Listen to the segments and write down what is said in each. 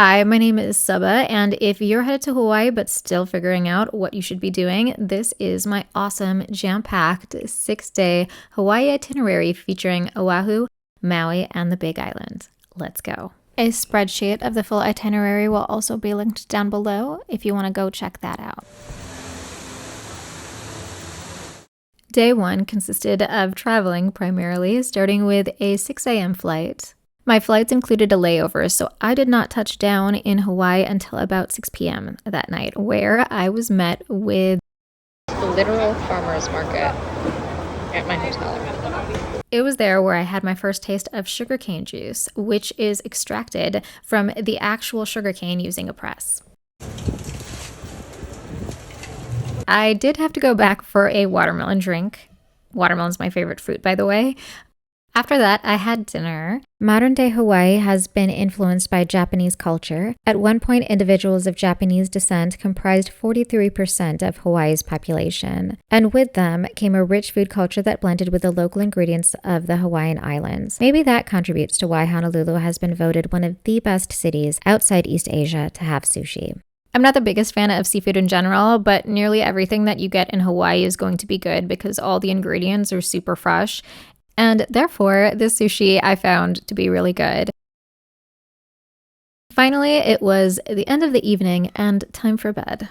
Hi, my name is Saba, and if you're headed to Hawaii but still figuring out what you should be doing, this is my awesome, jam-packed 6-day Hawaii itinerary featuring Oahu, Maui, and the Big Island. Let's go. A spreadsheet of the full itinerary will also be linked down below if you want to go check that out. Day 1 consisted of traveling primarily, starting with a 6 a.m. flight. My flights included a layover, so I did not touch down in Hawaii until about 6 p.m. that night, where I was met with the literal farmer's market at my hotel. It was there where I had my first taste of sugarcane juice, which is extracted from the actual sugarcane using a press. I did have to go back for a watermelon drink. Watermelon's my favorite fruit, by the way. After that, I had dinner. Modern-day Hawaii has been influenced by Japanese culture. At one point, individuals of Japanese descent comprised 43% of Hawaii's population. And with them came a rich food culture that blended with the local ingredients of the Hawaiian Islands. Maybe that contributes to why Honolulu has been voted one of the best cities outside East Asia to have sushi. I'm not the biggest fan of seafood in general, but nearly everything that you get in Hawaii is going to be good because all the ingredients are super fresh. And therefore, this sushi I found to be really good. Finally, it was the end of the evening and time for bed.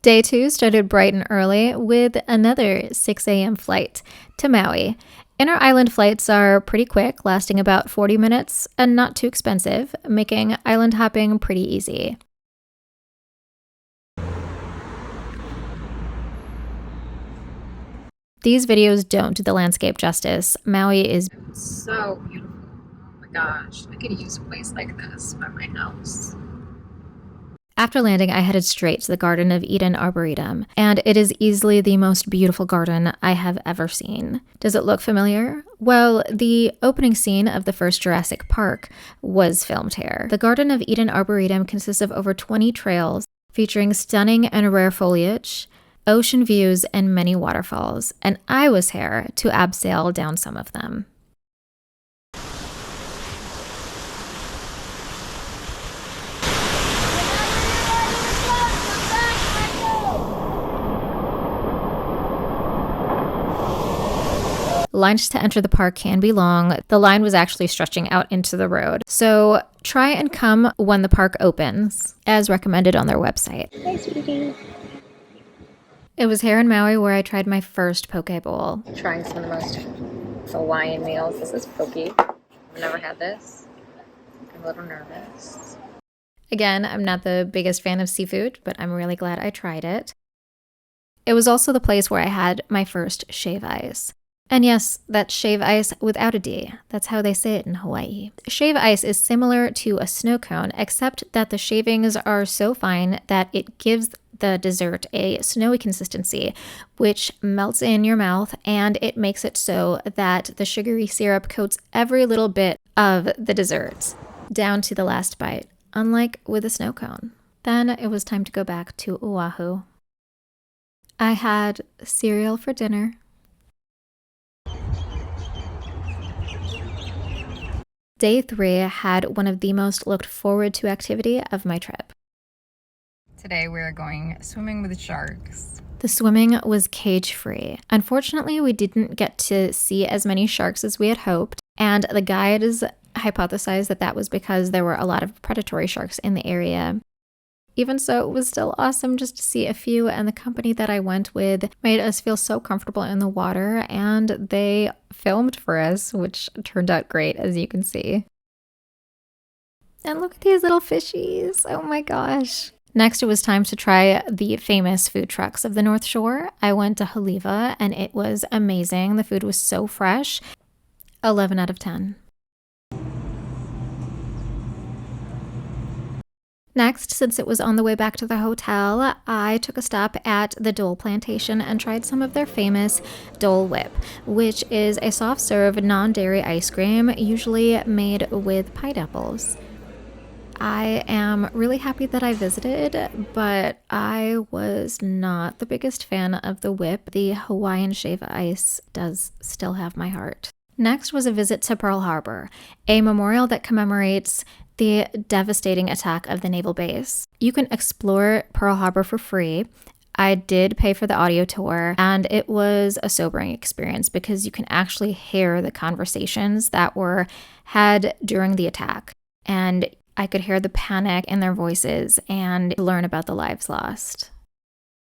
Day 2 started bright and early with another 6 a.m. flight to Maui. Inter-island flights are pretty quick, lasting about 40 minutes and not too expensive, making island hopping pretty easy. These videos don't do the landscape justice. Maui is so beautiful. Oh my gosh, I could use a place like this by my house. After landing, I headed straight to the Garden of Eden Arboretum, and it is easily the most beautiful garden I have ever seen. Does it look familiar? Well, the opening scene of the first Jurassic Park was filmed here. The Garden of Eden Arboretum consists of over 20 trails featuring stunning and rare foliage, ocean views, and many waterfalls, and I was here to abseil down some of them. Lines to enter the park can be long. The line was actually stretching out into the road. So try and come when the park opens, as recommended on their website. Hi, sweetie. It was here in Maui where I tried my first poke bowl. Trying some of the most Hawaiian meals. This is poke. I've never had this. I'm a little nervous. Again, I'm not the biggest fan of seafood, but I'm really glad I tried it. It was also the place where I had my first shave ice. And yes, that's shave ice without a D. That's how they say it in Hawaii. Shave ice is similar to a snow cone, except that the shavings are so fine that it gives the dessert a snowy consistency, which melts in your mouth, and it makes it so that the sugary syrup coats every little bit of the dessert down to the last bite, unlike with a snow cone. Then it was time to go back to Oahu. I had cereal for dinner. Day 3 had one of the most looked forward to activity of my trip. Today we're going swimming with sharks. The swimming was cage-free. Unfortunately, we didn't get to see as many sharks as we had hoped, and the guides hypothesized that that was because there were a lot of predatory sharks in the area. Even so, it was still awesome just to see a few, and the company that I went with made us feel so comfortable in the water, and they filmed for us, which turned out great, as you can see. And look at these little fishies. Oh my gosh. Next, it was time to try the famous food trucks of the North Shore. I went to Haliva, and it was amazing. The food was so fresh. 11 out of 10. Next, since it was on the way back to the hotel, I took a stop at the Dole Plantation and tried some of their famous Dole Whip, which is a soft-serve, non-dairy ice cream, usually made with pineapples. I am really happy that I visited, but I was not the biggest fan of the whip. The Hawaiian shave ice does still have my heart. Next was a visit to Pearl Harbor, a memorial that commemorates the devastating attack of the naval base. You can explore Pearl Harbor for free. I did pay for the audio tour, and it was a sobering experience because you can actually hear the conversations that were had during the attack. And I could hear the panic in their voices and learn about the lives lost.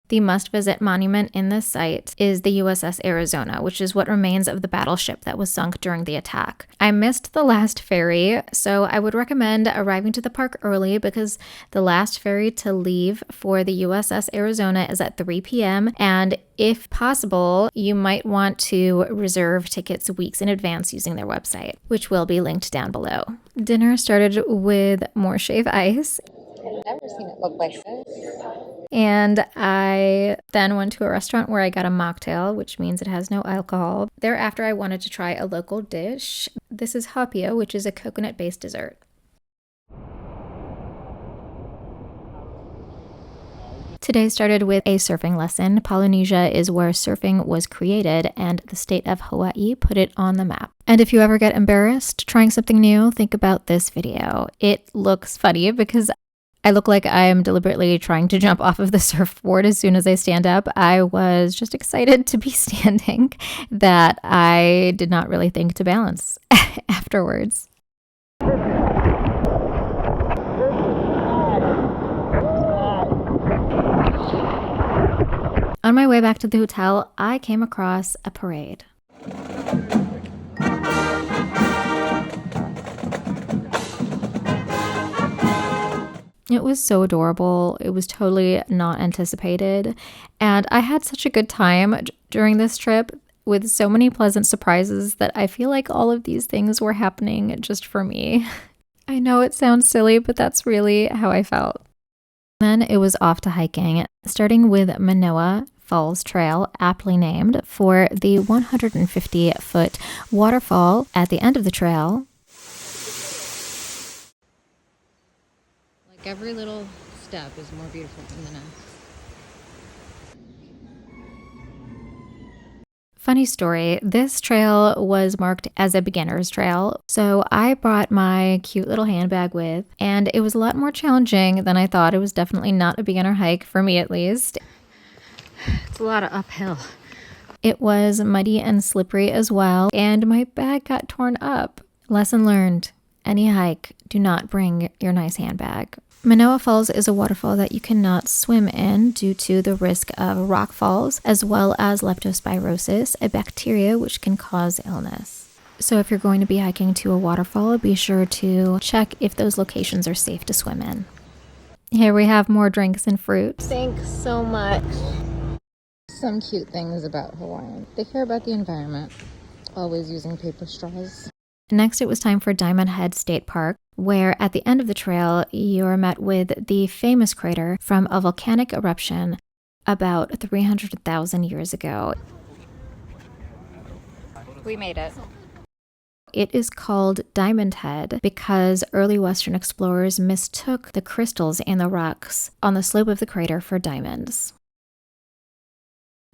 The must-visit monument in this site is the USS Arizona, which is what remains of the battleship that was sunk during the attack. I missed the last ferry, so I would recommend arriving to the park early because the last ferry to leave for the USS Arizona is at 3 p.m. and if possible, you might want to reserve tickets weeks in advance using their website, which will be linked down below. Dinner started with more shave ice. I've never seen it look like this. And I then went to a restaurant where I got a mocktail, which means it has no alcohol. Thereafter, I wanted to try a local dish. This is hapia, which is a coconut-based dessert. Today started with a surfing lesson. Polynesia is where surfing was created, and the state of Hawaii put it on the map. And if you ever get embarrassed trying something new, think about this video. It looks funny because I look like I am deliberately trying to jump off of the surfboard as soon as I stand up. I was just excited to be standing that I did not really think to balance afterwards. On my way back to the hotel, I came across a parade. It was so adorable. It was totally not anticipated. And I had such a good time during this trip with so many pleasant surprises that I feel like all of these things were happening just for me. I know it sounds silly, but that's really how I felt. Then it was off to hiking, starting with Manoa Falls Trail, aptly named for the 150-foot waterfall at the end of the trail. Every little step is more beautiful than the next. Funny story, this trail was marked as a beginner's trail, so I brought my cute little handbag with, and it was a lot more challenging than I thought. It was definitely not a beginner hike, for me at least. It's a lot of uphill. It was muddy and slippery as well, and my bag got torn up. Lesson learned, any hike, do not bring your nice handbag. Manoa Falls is a waterfall that you cannot swim in due to the risk of rock falls, as well as leptospirosis, a bacteria which can cause illness. So if you're going to be hiking to a waterfall, be sure to check if those locations are safe to swim in. Here we have more drinks and fruit. Thanks so much. Some cute things about Hawaiian. They care about the environment, always using paper straws. Next, it was time for Diamond Head State Park, where at the end of the trail, you're met with the famous crater from a volcanic eruption about 300,000 years ago. We made it. It is called Diamond Head because early Western explorers mistook the crystals in the rocks on the slope of the crater for diamonds.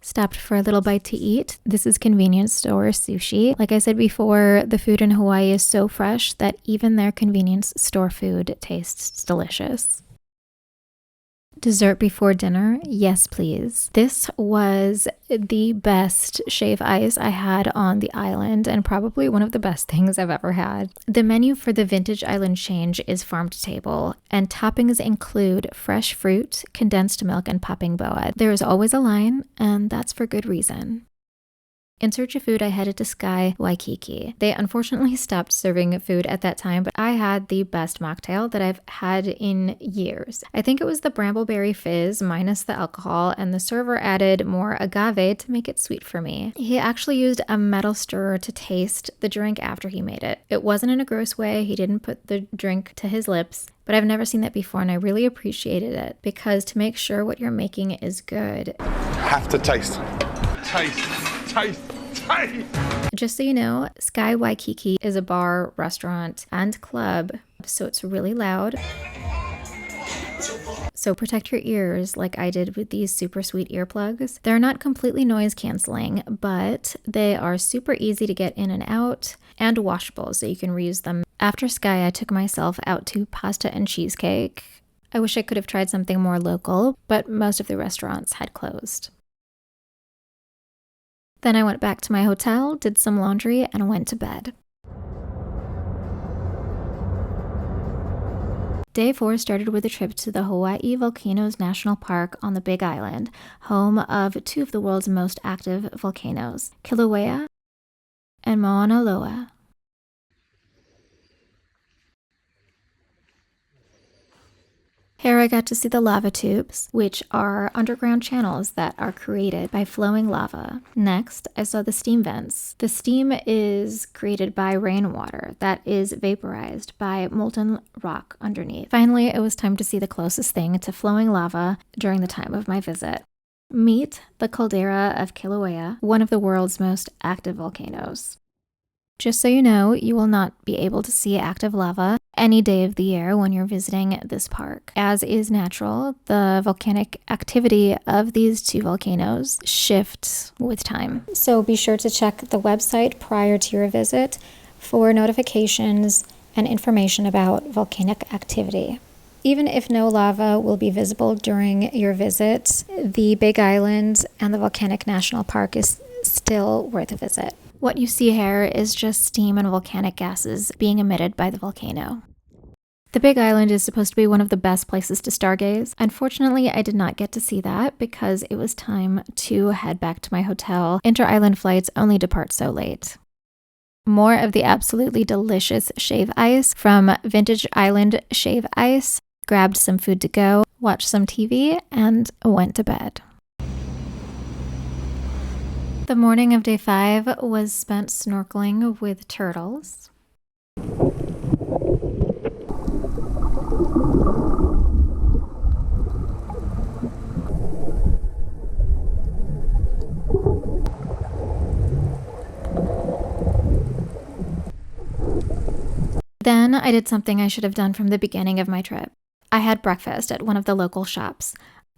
Stopped for a little bite to eat. This is convenience store sushi. Like I said before, the food in Hawaii is so fresh that even their convenience store food tastes delicious. Dessert before dinner? Yes, please. This was the best shave ice I had on the island and probably one of the best things I've ever had. The menu for the Vintage Island Change is farm to table, and toppings include fresh fruit, condensed milk, and popping boa. There is always a line, and that's for good reason. In search of food, I headed to Sky Waikiki. They unfortunately stopped serving food at that time, but I had the best mocktail that I've had in years. I think it was the Brambleberry Fizz minus the alcohol, and the server added more agave to make it sweet for me. He actually used a metal stirrer to taste the drink after he made it. It wasn't in a gross way. He didn't put the drink to his lips, but I've never seen that before, and I really appreciated it because to make sure what you're making is good, have to taste. Taste. Just so you know, Sky Waikiki is a bar, restaurant, and club, so it's really loud. so protect your ears like I did with these super sweet earplugs. They're not completely noise canceling, but they are super easy to get in and out and washable, so you can reuse them. After Sky, I took myself out to Pasta and Cheesecake. I wish I could have tried something more local, but most of the restaurants had closed. Then I went back to my hotel, did some laundry, and went to bed. Day 4 started with a trip to the Hawaii Volcanoes National Park on the Big Island, home of two of the world's most active volcanoes, Kilauea and Mauna Loa. Here I got to see the lava tubes, which are underground channels that are created by flowing lava. Next, I saw the steam vents. The steam is created by rainwater that is vaporized by molten rock underneath. Finally, it was time to see the closest thing to flowing lava during the time of my visit. Meet the caldera of Kilauea, one of the world's most active volcanoes. Just so you know, you will not be able to see active lava any day of the year when you're visiting this park. As is natural, the volcanic activity of these two volcanoes shifts with time. So be sure to check the website prior to your visit for notifications and information about volcanic activity. Even if no lava will be visible during your visit, the Big Island and the Volcanic National Park is still worth a visit. What you see here is just steam and volcanic gases being emitted by the volcano. The Big Island is supposed to be one of the best places to stargaze. Unfortunately, I did not get to see that because it was time to head back to my hotel. Inter-island flights only depart so late. More of the absolutely delicious shave ice from Vintage Island Shave Ice. Grabbed some food to go, watched some TV, and went to bed. The morning of day 5 was spent snorkeling with turtles. Then I did something I should have done from the beginning of my trip. I had breakfast at one of the local shops.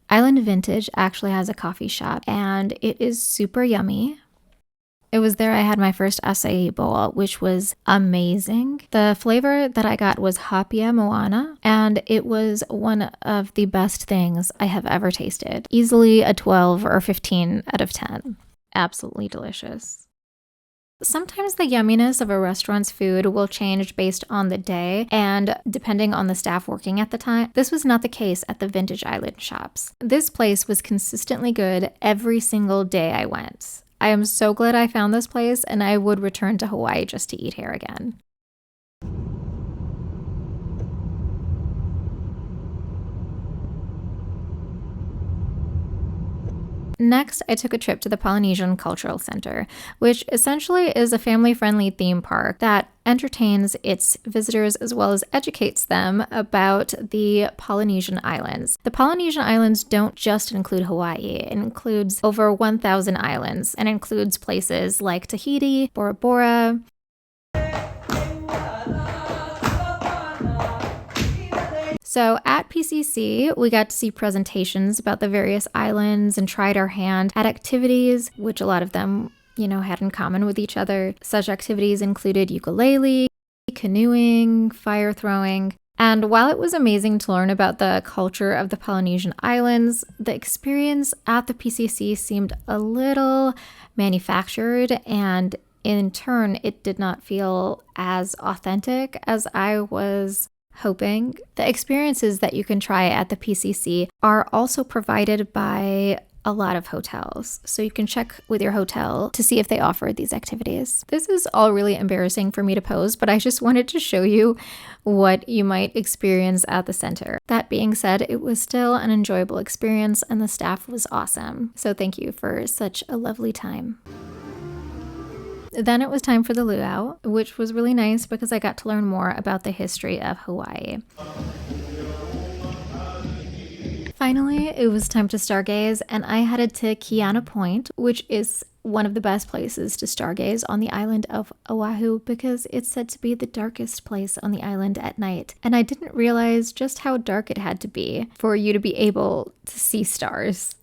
Island Vintage actually has a coffee shop, and it is super yummy. It was there I had my first acai bowl, which was amazing. The flavor that I got was hapia moana, and it was one of the best things I have ever tasted. Easily a 12 or 15 out of 10. Absolutely delicious. Sometimes the yumminess of a restaurant's food will change based on the day and depending on the staff working at the time. This was not the case at the Vintage Island shops. This place was consistently good every single day I went. I am so glad I found this place, and I would return to Hawaii just to eat here again. Next, I took a trip to the Polynesian Cultural Center, which essentially is a family-friendly theme park that entertains its visitors as well as educates them about the Polynesian Islands. The Polynesian Islands don't just include Hawaii. It includes over 1,000 islands and includes places like Tahiti, Bora Bora, So at PCC, we got to see presentations about the various islands and tried our hand at activities, which a lot of them, had in common with each other. Such activities included ukulele, canoeing, fire throwing. And while it was amazing to learn about the culture of the Polynesian Islands, the experience at the PCC seemed a little manufactured, and in turn, it did not feel as authentic as I was hoping. The experiences that you can try at the PCC are also provided by a lot of hotels, so you can check with your hotel to see if they offer these activities. This is all really embarrassing for me to post, but I just wanted to show you what you might experience at the center. That being said, it was still an enjoyable experience and the staff was awesome. So thank you for such a lovely time. Then it was time for the luau, which was really nice because I got to learn more about the history of Hawaii. Finally, it was time to stargaze, and I headed to Kiana Point, which is one of the best places to stargaze on the island of Oahu because it's said to be the darkest place on the island at night. And I didn't realize just how dark it had to be for you to be able to see stars.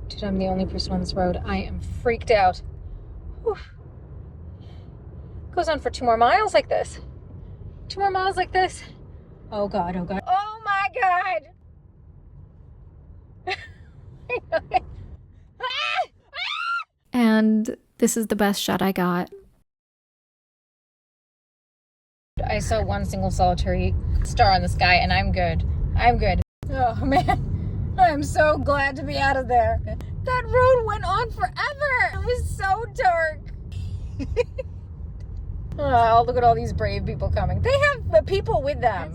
Dude, I'm the only person on this road. I am freaked out. Whew. Goes on for 2 more miles like this. 2 more miles like this. Oh God, oh God. Oh my God! And this is the best shot I got. I saw one single solitary star in the sky and I'm good. I'm good. Oh man, I'm so glad to be out of there. That road went on forever. It was so dark. Oh, look at all these brave people coming. They have the people with them.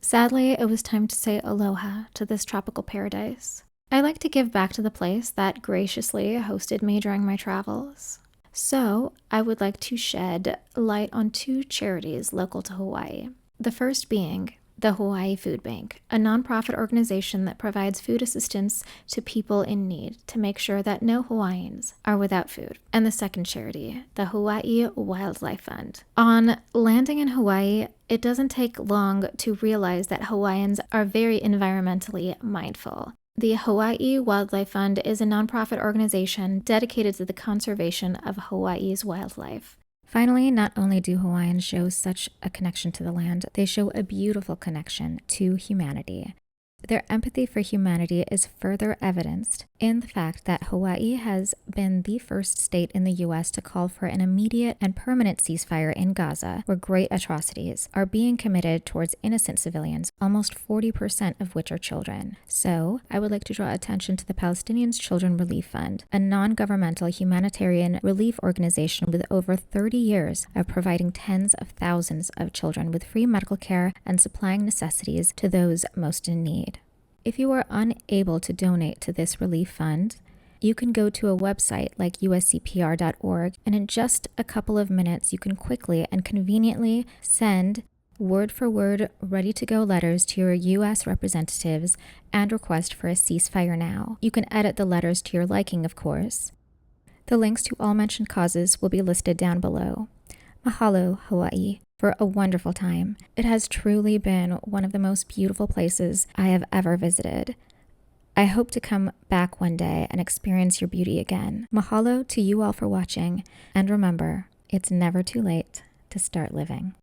Sadly, it was time to say aloha to this tropical paradise. I like to give back to the place that graciously hosted me during my travels. So, I would like to shed light on 2 charities local to Hawaii. The first being the Hawaii Food Bank, a nonprofit organization that provides food assistance to people in need to make sure that no Hawaiians are without food. And the second charity, the Hawaii Wildlife Fund. On landing in Hawaii, it doesn't take long to realize that Hawaiians are very environmentally mindful. The Hawaii Wildlife Fund is a nonprofit organization dedicated to the conservation of Hawaii's wildlife. Finally, not only do Hawaiians show such a connection to the land, they show a beautiful connection to humanity. Their empathy for humanity is further evidenced in the fact that Hawaii has been the first state in the U.S. to call for an immediate and permanent ceasefire in Gaza, where great atrocities are being committed towards innocent civilians, almost 40% of which are children. So, I would like to draw attention to the Palestinian Children Relief Fund, a non-governmental humanitarian relief organization with over 30 years of providing tens of thousands of children with free medical care and supplying necessities to those most in need. If you are unable to donate to this relief fund, you can go to a website like uscpr.org, and in just a couple of minutes, you can quickly and conveniently send word-for-word, ready-to-go letters to your U.S. representatives and request for a ceasefire now. You can edit the letters to your liking, of course. The links to all mentioned causes will be listed down below. Mahalo Hawaii for a wonderful time. It has truly been one of the most beautiful places I have ever visited. I hope to come back one day and experience your beauty again. Mahalo to you all for watching, and remember, it's never too late to start living.